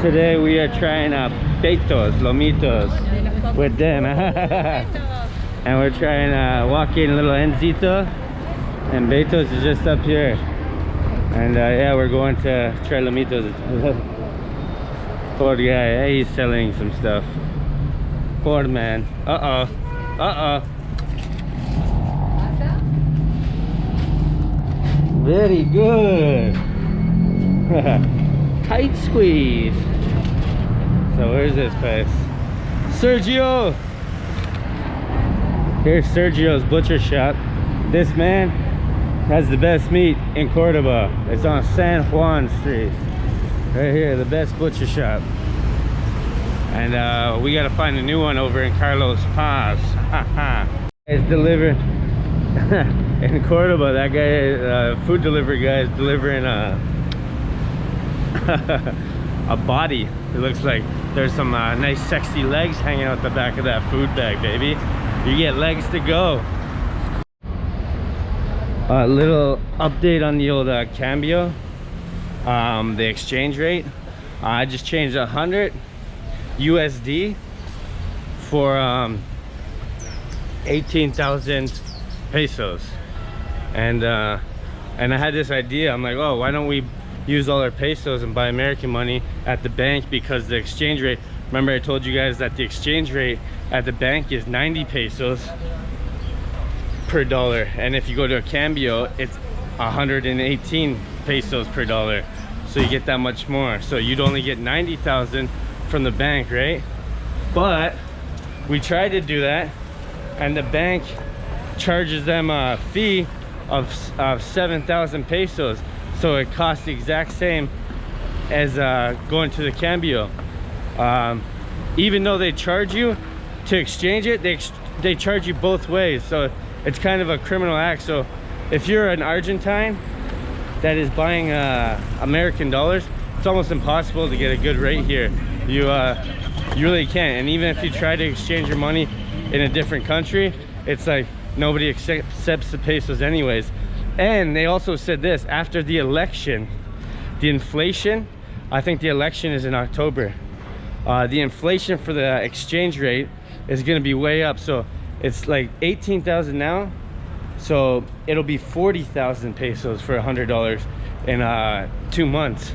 Today we are trying Betos Lomitos with them. And we're trying walking little Enzito. And Betos is just up here. And yeah, we're going to try Lomitos. Poor guy, he's selling some stuff. Poor man. Uh-oh. Uh-oh. Very good. Tight squeeze. So where's this place? Sergio. Here's Sergio's butcher shop. This man has the best meat in Cordoba. It's on San Juan Street. Right here, the best butcher shop. And we gotta find a new one over in Carlos Paz. It's delivered in Cordoba. That guy, food delivery guy, is delivering a body. It looks like there's some nice sexy legs hanging out the back of that food bag, baby. You get legs to go. A little update on the old cambio, the exchange rate. I just changed 100 USD for 18,000 pesos, and I had this idea. I'm like, oh, why don't we use all our pesos and buy American money at the bank, because the exchange rate, remember I told you guys that the exchange rate at the bank is 90 pesos per dollar, and if you go to a cambio it's 118 pesos per dollar, so you get that much more. So you'd only get 90,000 from the bank, right? But we tried to do that, and the bank charges them a fee of 7,000 pesos. So it costs the exact same as going to the cambio. Even though they charge you to exchange it, they charge you both ways. So it's kind of a criminal act. So if you're an Argentine that is buying American dollars, it's almost impossible to get a good rate here. You really can't. And even if you try to exchange your money in a different country, it's like nobody accepts the pesos anyways. And they also said this, after the election, the inflation, I think the election is in October, the inflation for the exchange rate is going to be way up. So it's like 18,000 now, so it'll be 40,000 pesos for $100 in 2 months.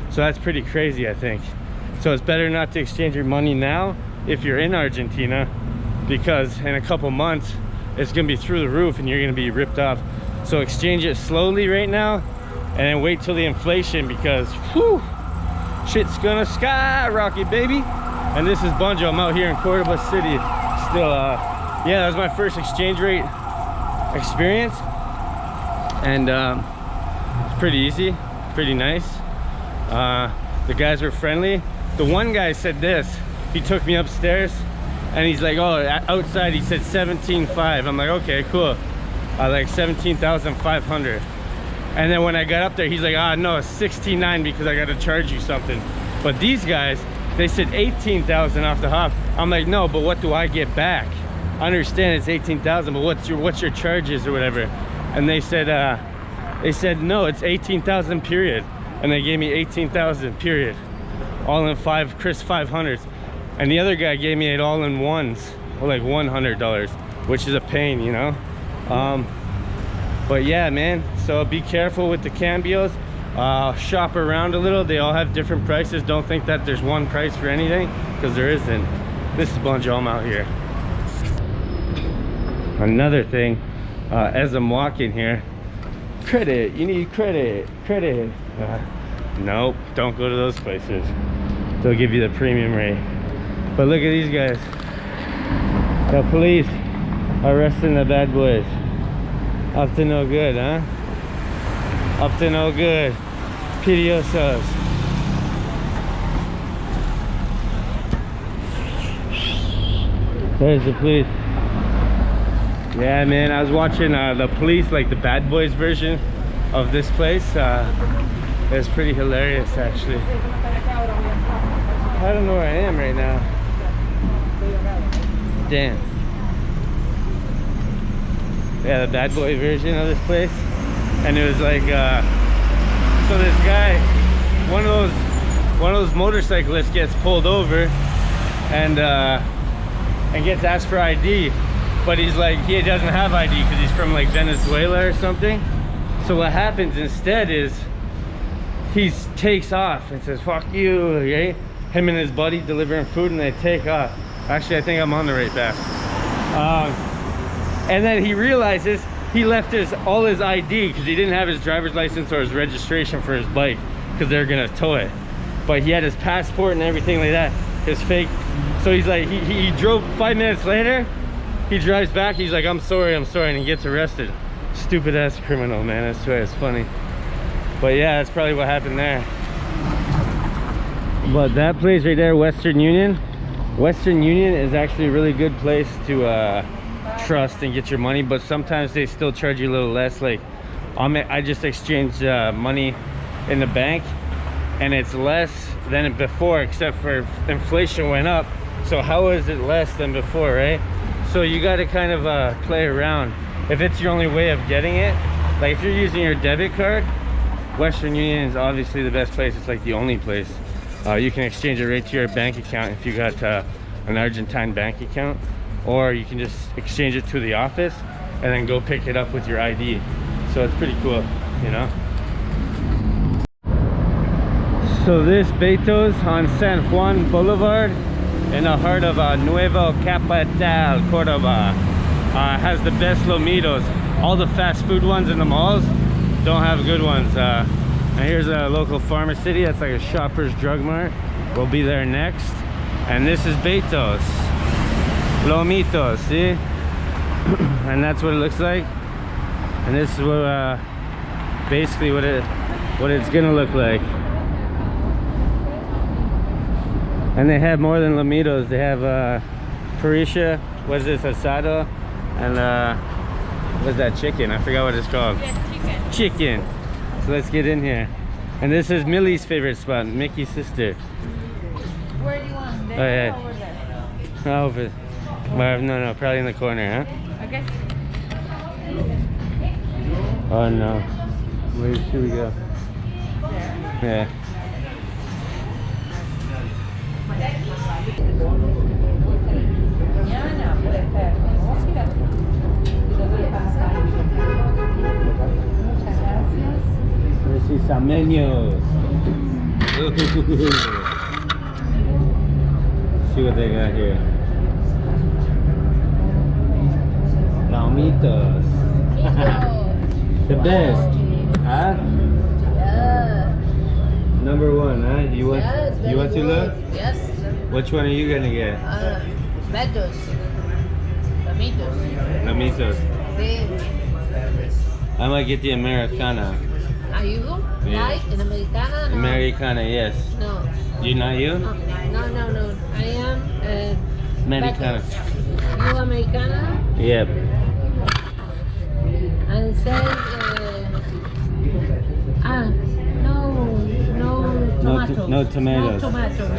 So that's pretty crazy, I think. So it's better not to exchange your money now if you're in Argentina, because in a couple months it's going to be through the roof and you're going to be ripped off. So exchange it slowly right now and then wait till the inflation, because whew, shit's gonna skyrocket, baby. And this is Bunjo. I'm out here in Cordoba City still. Yeah, that was my first exchange rate experience, and it's pretty easy, pretty nice. The guys were friendly. The one guy said this, he took me upstairs and he's like, oh, outside he said 17.5. I'm like, okay, cool. Like 17,500. And then when I got up there, he's like, ah, no, it's 69 because I got to charge you something. But these guys, they said 18,000 off the hop. I'm like, no, but what do I get back? I understand it's 18,000, but what's your charges or whatever? And they said no, it's 18,000 period. And they gave me 18,000 period, all in Chris 500s. And the other guy gave me it all in ones, like $100, which is a pain, you know. But yeah, man, so be careful with the cambios. Shop around a little. They all have different prices. Don't think that there's one price for anything, because there isn't. This is Bunjo. I'm out here. Another thing, as I'm walking here, credit, you need credit. Nope, don't go to those places. They'll give you the premium rate. But look at these guys. The police are arresting the bad boys. Up to no good, huh? Up to no good. Pidiosos. There's the police. Yeah, man, I was watching the police, like the bad boys version of this place. It's pretty hilarious, actually. I don't know where I am right now. Damn. Yeah, the bad boy version of this place. And it was like, so this guy, one of those one of those motorcyclists gets pulled over and gets asked for ID, but he's like, he doesn't have ID because he's from like Venezuela or something. So what happens instead is he takes off and says, fuck you, right? Him and his buddy delivering food, and they take off. Actually, I think I'm on the right path. And then he realizes he left all his ID because he didn't have his driver's license or his registration for his bike because they're gonna tow it. But he had his passport and everything like that, his fake. So he's like, he drove 5 minutes later, he drives back, he's like, I'm sorry, and he gets arrested. Stupid ass criminal, man, I swear, it's funny. But yeah, that's probably what happened there. But that place right there, Western Union is actually a really good place to trust and get your money, but sometimes they still charge you a little less. Like I just exchanged money in the bank and it's less than before, except for inflation went up. So how is it less than before, right? So you got to kind of play around. If it's your only way of getting it, like if you're using your debit card, Western Union is obviously the best place. It's like the only place. You can exchange it right to your bank account if you got an Argentine bank account, or you can just exchange it to the office and then go pick it up with your ID. So it's pretty cool, you know. So this Betos on San Juan Boulevard in the heart of Nueva Capital, Córdoba, has the best Lomitos. All the fast food ones in the malls don't have good ones. And here's a local pharmacy. That's like a Shoppers Drug Mart. We'll be there next. And this is Betos Lomitos, see? And that's what it looks like. And this is what basically what it's gonna look like. And they have more than Lomitos. They have Parisha, what's this, asado, and what's that, chicken? I forgot what it's called. Yeah, Chicken. So let's get in here. And this is Millie's favorite spot, Mickey's sister. Where do you want? There Oh, yeah. or over there? Over. No, probably in the corner, huh? Okay. Oh no. Where should we go? There. Yeah. This is some menus. See what they got here. Lomitos. The best. Huh? Yeah. Number one, huh? You want Yes, you want to look? Yes. Which one are you gonna get? Betos. Lomitos. Lomitos. Sí. I might get the Americana. Are you? Yeah. Like an Americana? No. Americana, yes. No. You not you? No. I am Americana. Betos. You Americana? Yep. And say No tomatoes. No tomatoes.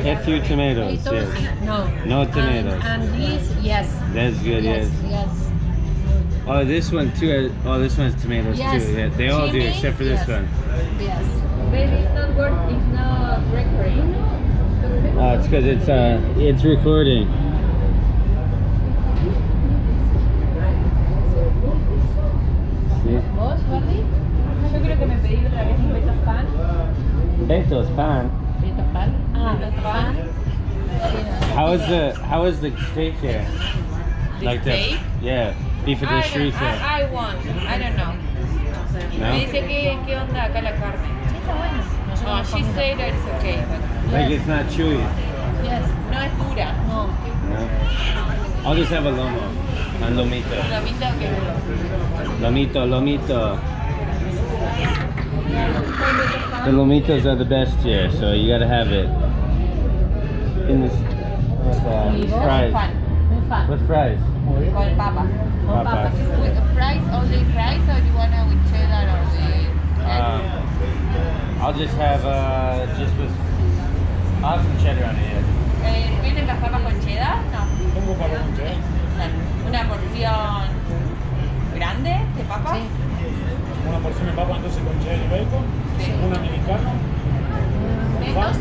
A few tomatoes. Yes. No. No tomatoes. And this, yes. That's good. Yes. Yes. Oh, this one too. Oh, this one has tomatoes Yes. too. Yeah, they all do Chili? except for this Yes. one. Yes. Maybe it's not good. It's not recording. Oh, it's because it's recording. See? ¿Vos, Barbie? Yo creo que me pedí otra vez un Betos pan. Betos pan. Betos pan. Betos pan. How is the steak here? Like steak? Yeah, beef with the streets here. I want. I don't know. No? Me dice que qué onda acá la carne. Sí, está bueno. No, she said that it's okay. But Like it's not chewy. yes. No es dura. No. No. I'll just have a lomo. A lomito. Lomito, okay. Lomito. The lomitos are the best here, so you gotta have it. In this fries. With fries? Con papas. Papas. With fries, only fries, or do you want with cheddar or with... I'll just have I'll have some cheddar on it, yeah. ¿Vienen las papas con cheddar? No. ¿Cómo para un cheddar? Una porción grande de papas. Sí. Una porción de papa entonces con cheddar y bacon. Sí. Un americano. ¿Betos?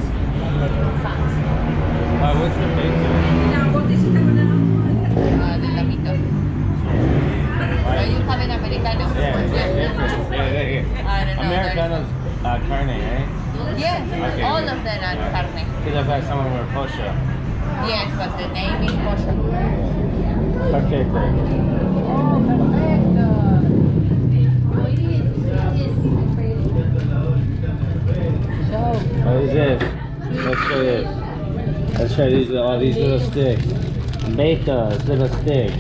what's the Betos? De Lomitos. Are you having Americano? Yeah, Yeah. yeah. I don't know. Americano's carne, right? Yes, Okay, all good. of them are carne. Because I've had someone with pollo. Yes, but the name is kosher. Perfecto. Oh, perfecto. What is this? Let's try this. Let's try these, all these little sticks. Betos, little sticks.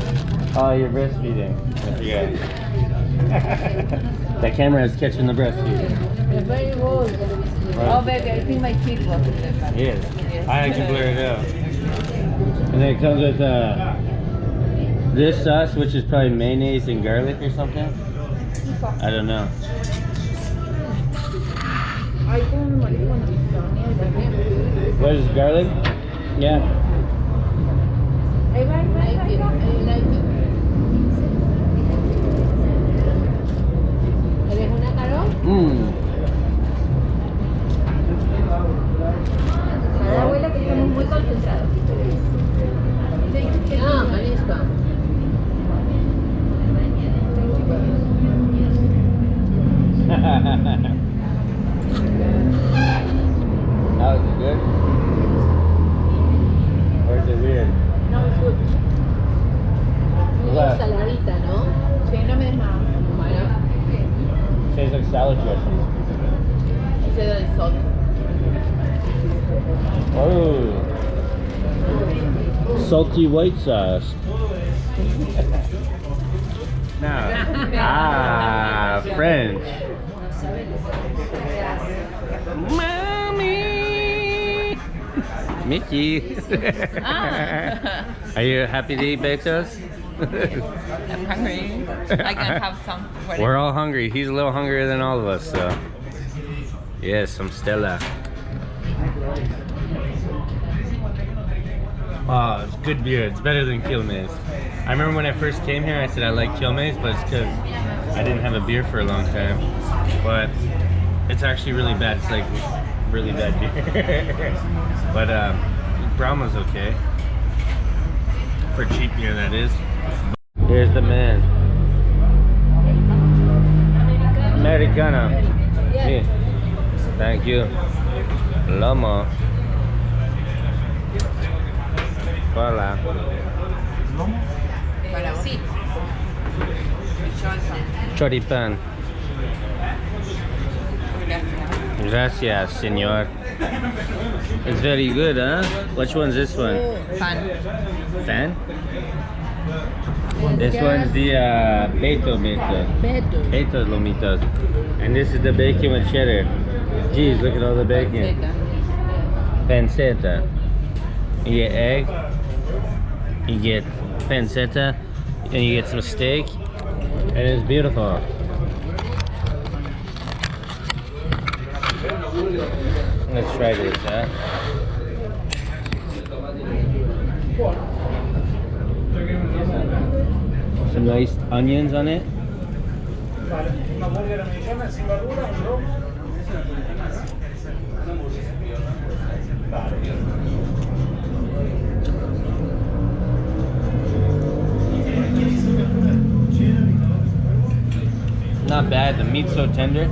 Oh, you're breastfeeding. I forget. The camera is catching the breastfeeding. They're very good. Oh, baby, I think my kid was in the back. Yes. Yes. I can blur it out. And then it comes with this sauce, which is probably mayonnaise and garlic or something. I don't know. What is garlic? Yeah. I like it. ¿Eres una Carol? Mmm. La abuela que estamos muy concentrados. Ah, listo. How is it good? Or is it weird? No, it's good. Muy What? saladita, ¿no? Sí, no me des más. Bueno. Tastes like salad dressing. Ese del salt. Oh. Salty white sauce. Now. Ah, French. Mommy. Miki. Are you happy to eat Betos? I'm hungry. I can have some. We're all hungry. He's a little hungrier than all of us, so. Yes, some Stella. Oh, it's good beer. It's better than Quilmes. I remember when I first came here, I said I like Quilmes, but it's because I didn't have a beer for a long time. But it's actually really bad. It's like really bad beer. But Brahma's okay. For cheap beer, that is. Here's the man. Americano. Yeah. Thank you. Lomo. Hola. Para sí. Choripan. Gracias, señor. It's very good, huh? Which one's this one? Fan. Fan? This one's the Betos Lomitos. And this is the bacon with cheddar. Geez, look at all the bacon. Pancetta. You get egg, you get pancetta, and you get some steak, and it's beautiful. Let's try this, huh? Some nice onions on it. Not bad, the meat's so tender.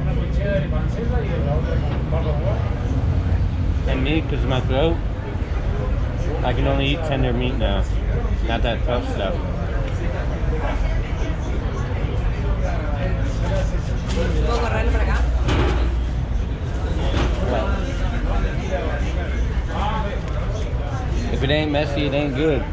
And me, because of my throat, I can only eat tender meat now. Not that tough stuff. If it ain't messy, it ain't good.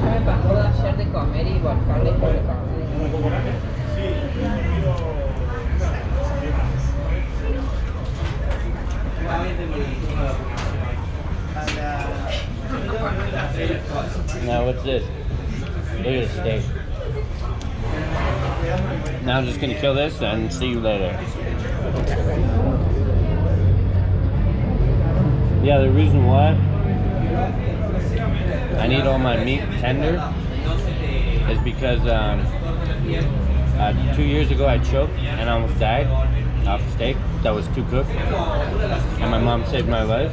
Me pasó de ayer de comer y volcarle por el comer. Now what's this? Look at the steak. Now I'm just gonna kill this and see you later. Yeah, the reason why I need all my meat tender is because 2 years ago I choked and I almost died off steak that was too cooked, and my mom saved my life,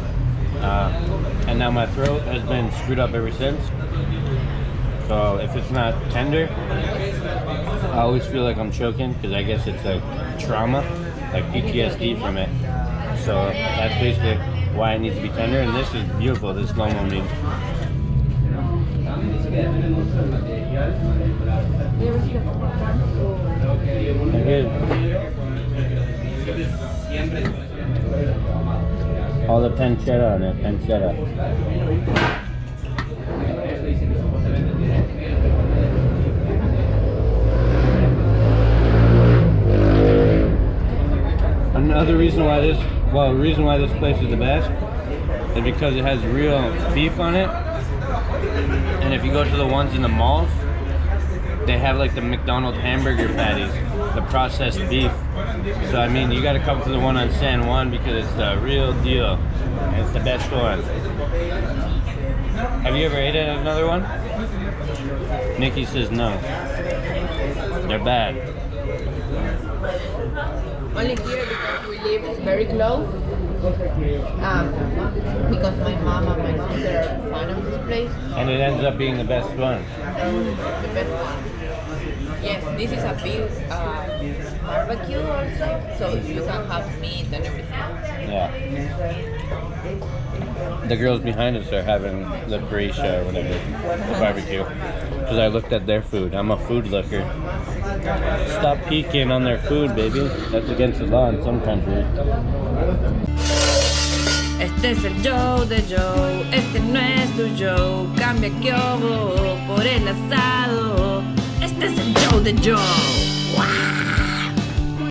and now my throat has been screwed up ever since. So if it's not tender, I always feel like I'm choking because I guess it's like trauma, like PTSD from it. So that's basically why it needs to be tender, and this is beautiful, this lomo meat. All the pancetta on it, pancetta. Another reason why the reason why this place is the best is because it has real beef on it. And if you go to the ones in the malls, they have like the McDonald's hamburger patties, the processed beef. So I mean, you gotta come to the one on San Juan because it's the real deal. And it's the best one. Have you ever ate at another one? Nikki says no. They're bad. Only here because we live very close. Because my mom and my sister are fan of this place. And it ends up being the best one. The best one. Yes, this is a big barbecue also, so you can have meat and everything. Yeah. The girls behind us are having the brisha or whatever, the barbecue. Because I looked at their food. I'm a food looker. Stop peeking on their food, baby. That's against the law in some countries. Este es el Joe de Joe, este no es tu Joe, cambia que hubo por el asado. Este es el Joe de Joe. ¡Wow!